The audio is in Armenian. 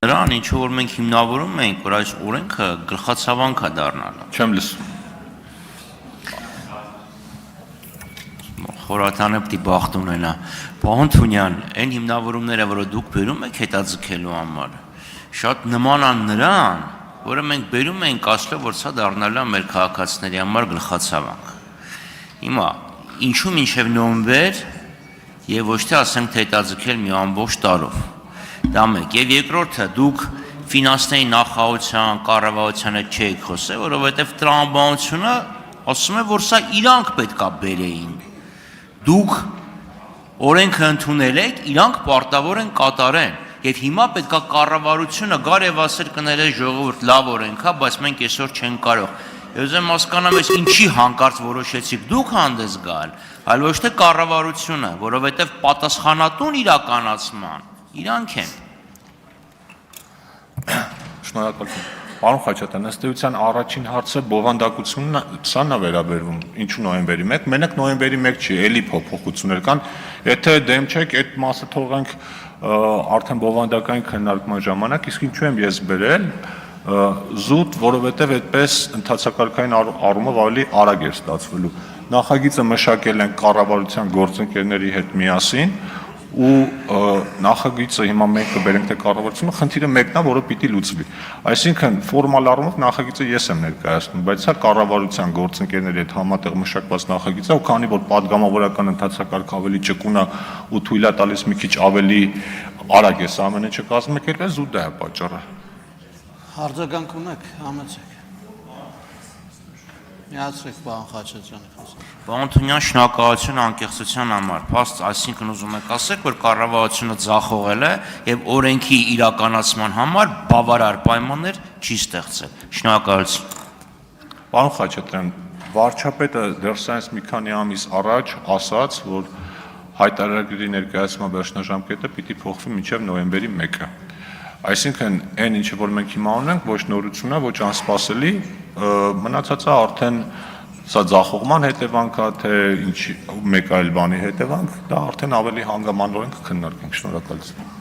Նրան ինչ որ մենք հիմնավորում ենք, որ այս օրենքը գլխացավանք է դառնալու։ Չեմ լսում։ Խորհրդանը պիտի բախտ ունենա։ Պարոն Թունյան, այն հիմնավորումները, որը դուք բերում եք հետաձգելու համար, շատ նման են նրան, որը մենք բերում ենք ասելով, որ սա դառնալու է մեր քաղաքացիների համար գլխացավանք։ Հիմա, ինչու մինչև նոյեմբեր եւ ոչ թե ասենք թե հետաձգել մի ամբողջ տարով։ Դա մեկ, եւ երկրորդը դուք ֆինանսների նախարարության, կառավարության հետ չեք խոսել, որովհետեւ տրամաբանությունը ասում է, որ սա իրանք պետքա բերեին։ Դուք օրենքը ընդունել եք, իրանք պարտավոր են կատարեն, եւ հիմա պետքա կառավարությունը գար եւ ասեր կներե ժողովուրդ լավ օրենք է, բայց մենք այսօր չենք կարող։ Ես ուզում հասկանամ, ես ինչի հանկարծ որոշեցիք դուք հանդես գալ, այլ ոչ թե կառավարությունը, որովհետեւ պատասխանատուն իրականացման իրանք են։ Շնորհակալություն։ Պարոն Խաչատրյան, ըստ էության առաջին հարցը բովանդակությունն սա վերաբերվում, ինչու նոյեմբերի 1, մենակ նոյեմբերի 1 չի, էլի փոփոխություններ կան, եթե դեմ չեք, այդ մասը թողենք արդեն բովանդակային քննարկման ժամանակ, իսկ ինչու եմ ես բերել զուտ, որովհետև այդպես ընթացակարգային առումով ավելի արագ է ստացվելու։ Նախագիծը մշակել են կառավարության գործընկերների հետ միասին ու նախագիծը հիմա մենք կբերենք թե կառավարությունը, խնդիրը մեկն է, որը պիտի լուծվի։ Այսինքն ֆորմալ առումով նախագիծը ես եմ ներկայացնում, բայց սա կառավարության գործընկերների հետ համատեղ մշակված նախագիծ է, ու քանի որ падգամավորական ընթացակարգ ավելի ճկուն է ու թույլ է տալիս մի քիչ ավելի արագ է ամեն ինչը կազմակերպել, զուտ դա է պատճառը։ Արձագանք ունեք, համեցեք։ Միացրեք պարոն Խաչատրյանի խոսքը։ Պարոն Թունյան, շնորհակալություն անկեղծության համար։ Փաստ, այսինքն ուզում եք ասեք, որ կառավարությունը ձախողել է եւ օրենքի իրականացման համար բավարար պայմաններ չի ստեղծել։ Շնորհակալություն։ Պարոն Խաչատրյան, վարչապետը դեռ սայնս մի քանի ամիս առաջ ասաց, որ հայտարարագրի ներկայացման վերջնաժամկետը պիտի փոխվի մինչև նոյեմբերի 1-ը։ Այսինքն, այն ինչը որ մենք հիմա ունենք, ոչ նորություն է, ոչ անսպասելի, մնացածը արդեն սա ձախողման հետևանք է, թե ինչ մեկ այլ բանի հետևանք, դա արդեն ավելի հանգամանորեն կքննարկենք։ Շնորհակալություն։